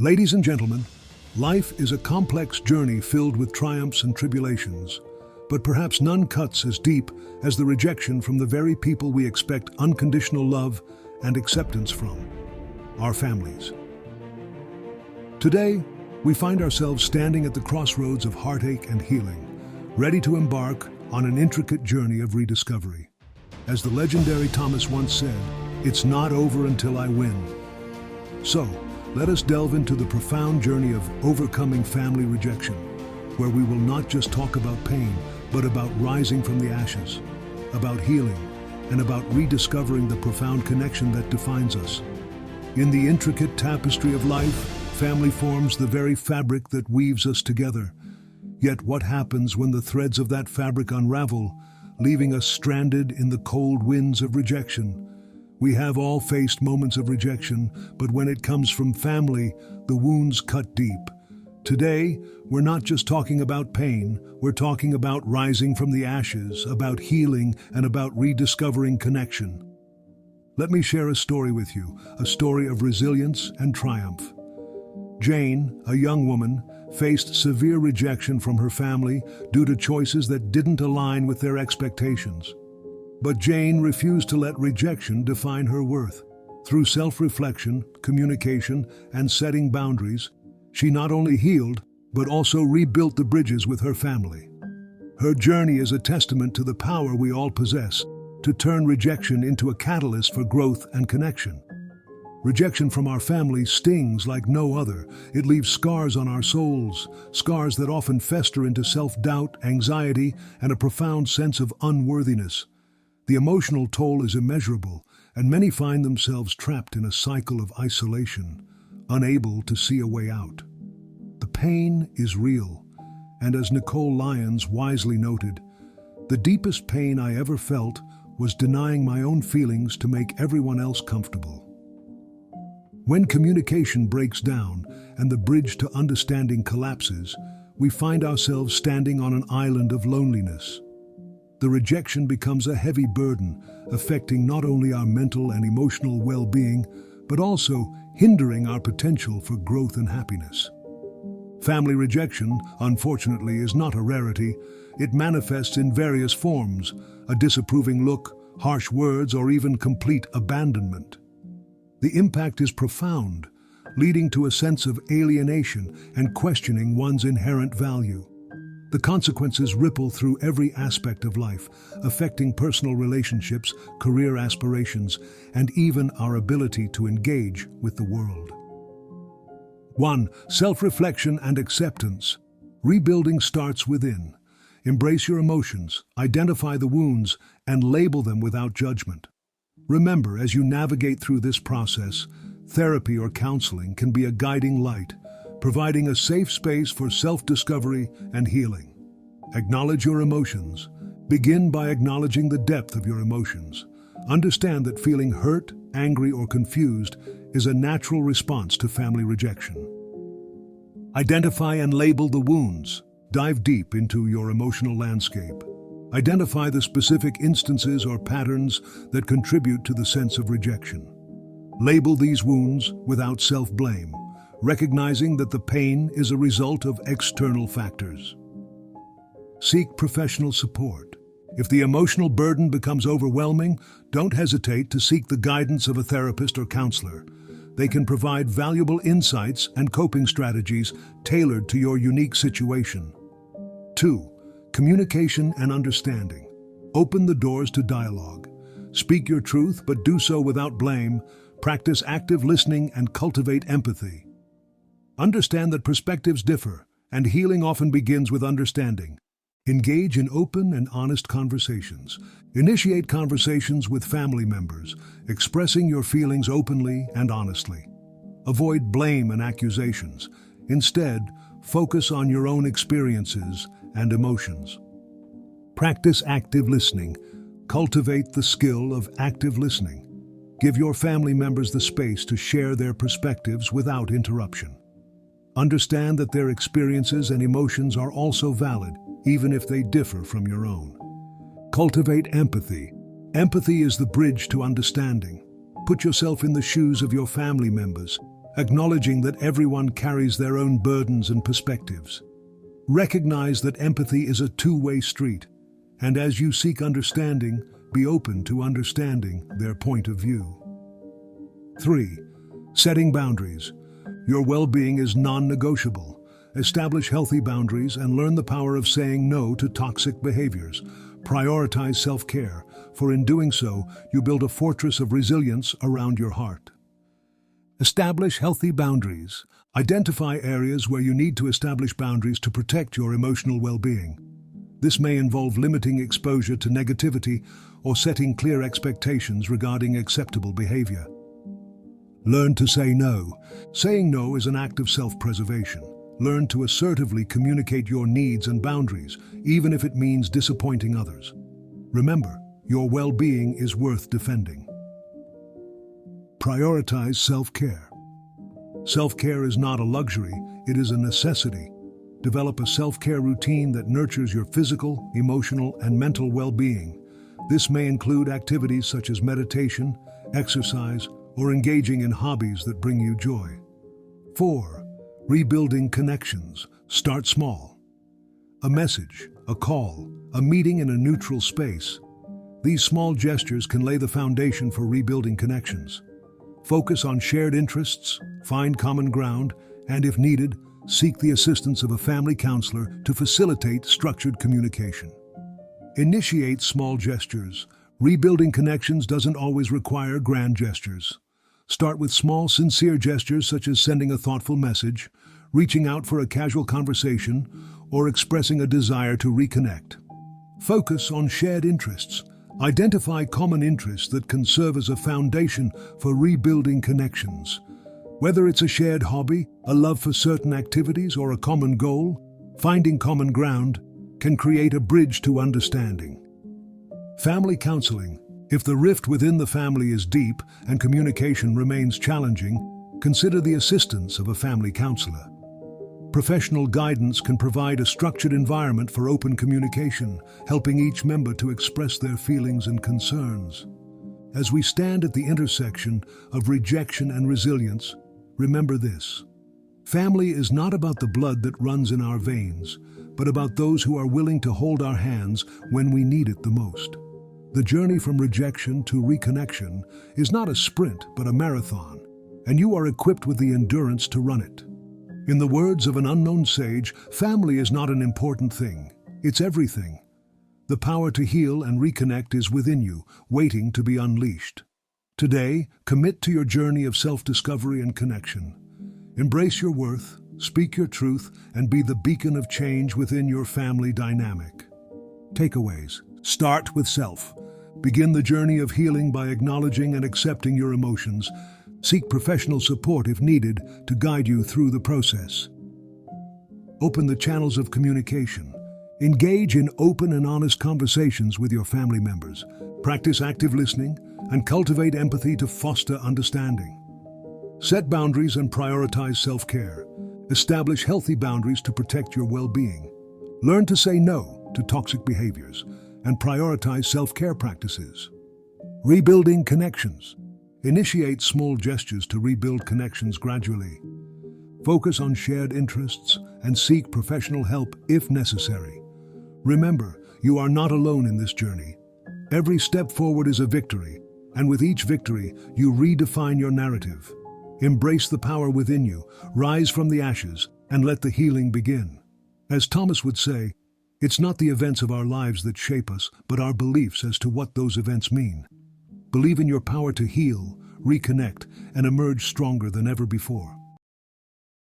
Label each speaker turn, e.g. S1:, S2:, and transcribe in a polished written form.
S1: Ladies and gentlemen, life is a complex journey filled with triumphs and tribulations, but perhaps none cuts as deep as the rejection from the very people we expect unconditional love and acceptance from, our families. Today, we find ourselves standing at the crossroads of heartache and healing, ready to embark on an intricate journey of rediscovery. As the legendary Thomas once said, "It's not over until I win." So, let us delve into the profound journey of overcoming family rejection, where we will not just talk about pain, but about rising from the ashes, about healing, and about rediscovering the profound connection that defines us. In the intricate tapestry of life, family forms the very fabric that weaves us together. Yet what happens when the threads of that fabric unravel, leaving us stranded in the cold winds of rejection? We have all faced moments of rejection, but when it comes from family, the wounds cut deep. Today, we're not just talking about pain, we're talking about rising from the ashes, about healing, and about rediscovering connection. Let me share a story with you, a story of resilience and triumph. Jane, a young woman, faced severe rejection from her family due to choices that didn't align with their expectations. But Jane refused to let rejection define her worth. Through self-reflection, communication, and setting boundaries, she not only healed, but also rebuilt the bridges with her family. Her journey is a testament to the power we all possess to turn rejection into a catalyst for growth and connection. Rejection from our family stings like no other. It leaves scars on our souls, scars that often fester into self-doubt, anxiety, and a profound sense of unworthiness. The emotional toll is immeasurable, and many find themselves trapped in a cycle of isolation, unable to see a way out. The pain is real, and as Nicole Lyons wisely noted, "The deepest pain I ever felt was denying my own feelings to make everyone else comfortable." When communication breaks down and the bridge to understanding collapses, we find ourselves standing on an island of loneliness. The rejection becomes a heavy burden, affecting not only our mental and emotional well-being, but also hindering our potential for growth and happiness. Family rejection, unfortunately, is not a rarity. It manifests in various forms: a disapproving look, harsh words, or even complete abandonment. The impact is profound, leading to a sense of alienation and questioning one's inherent value. The consequences ripple through every aspect of life, affecting personal relationships, career aspirations, and even our ability to engage with the world. 1. Self-reflection and acceptance. Rebuilding starts within. Embrace your emotions, identify the wounds, and label them without judgment. Remember, as you navigate through this process, therapy or counseling can be a guiding light, providing a safe space for self-discovery and healing. Acknowledge your emotions. Begin by acknowledging the depth of your emotions. Understand that feeling hurt, angry, or confused is a natural response to family rejection. Identify and label the wounds. Dive deep into your emotional landscape. Identify the specific instances or patterns that contribute to the sense of rejection. Label these wounds without self-blame, recognizing that the pain is a result of external factors. Seek professional support. If the emotional burden becomes overwhelming, don't hesitate to seek the guidance of a therapist or counselor. They can provide valuable insights and coping strategies tailored to your unique situation. 2. Communication and understanding. Open the doors to dialogue. Speak your truth, but do so without blame. Practice active listening and cultivate empathy. Understand that perspectives differ, and healing often begins with understanding. Engage in open and honest conversations. Initiate conversations with family members, expressing your feelings openly and honestly. Avoid blame and accusations. Instead, focus on your own experiences and emotions. Practice active listening. Cultivate the skill of active listening. Give your family members the space to share their perspectives without interruption. Understand that their experiences and emotions are also valid, even if they differ from your own. Cultivate empathy. Empathy is the bridge to understanding. Put yourself in the shoes of your family members. acknowledging that everyone carries their own burdens and perspectives. Recognize that empathy is a two-way street, and as you seek understanding, be open to understanding their point of view. 3. Setting boundaries. Your well-being is non-negotiable. Establish healthy boundaries and learn the power of saying no to toxic behaviors. Prioritize self-care, for in doing so, you build a fortress of resilience around your heart. Establish healthy boundaries. Identify areas where you need to establish boundaries to protect your emotional well-being. This may involve limiting exposure to negativity or setting clear expectations regarding acceptable behavior. Learn to say no. Saying no is an act of self-preservation. Learn to assertively communicate your needs and boundaries, even if it means disappointing others. Remember, your well-being is worth defending. Prioritize self-care. Self-care is not a luxury, it is a necessity. Develop a self-care routine that nurtures your physical, emotional, and mental well-being. This may include activities such as meditation, exercise, or engaging in hobbies that bring you joy. 4. Rebuilding connections. Start small. A message, a call, a meeting in a neutral space. These small gestures can lay the foundation for rebuilding connections. Focus on shared interests, find common ground, and if needed, seek the assistance of a family counselor to facilitate structured communication. Initiate small gestures. Rebuilding connections doesn't always require grand gestures. Start with small, sincere gestures such as sending a thoughtful message, reaching out for a casual conversation, or expressing a desire to reconnect. Focus on shared interests. Identify common interests that can serve as a foundation for rebuilding connections. Whether it's a shared hobby, a love for certain activities, or a common goal, finding common ground can create a bridge to understanding. Family counseling. If the rift within the family is deep and communication remains challenging, consider the assistance of a family counselor. Professional guidance can provide a structured environment for open communication, helping each member to express their feelings and concerns. As we stand at the intersection of rejection and resilience, remember this. Family is not about the blood that runs in our veins, but about those who are willing to hold our hands when we need it the most. The journey from rejection to reconnection is not a sprint, but a marathon, and you are equipped with the endurance to run it. In the words of an unknown sage, family is not an important thing, it's everything. The power to heal and reconnect is within you, waiting to be unleashed. Today, commit to your journey of self-discovery and connection. Embrace your worth, speak your truth, and be the beacon of change within your family dynamic. Takeaways. Start with self. Begin the journey of healing by acknowledging and accepting your emotions. Seek professional support if needed to guide you through the process. Open the channels of communication. Engage in open and honest conversations with your family members. Practice active listening and cultivate empathy to foster understanding. Set boundaries and prioritize self-care. Establish healthy boundaries to protect your well-being. Learn to say no to toxic behaviors and prioritize self-care practices. Rebuilding connections. Initiate small gestures to rebuild connections gradually. Focus on shared interests and seek professional help if necessary. Remember, you are not alone in this journey. Every step forward is a victory, and with each victory, you redefine your narrative. Embrace the power within you, rise from the ashes, and let the healing begin. As Thomas would say, it's not the events of our lives that shape us, but our beliefs as to what those events mean. Believe in your power to heal, reconnect, and emerge stronger than ever before.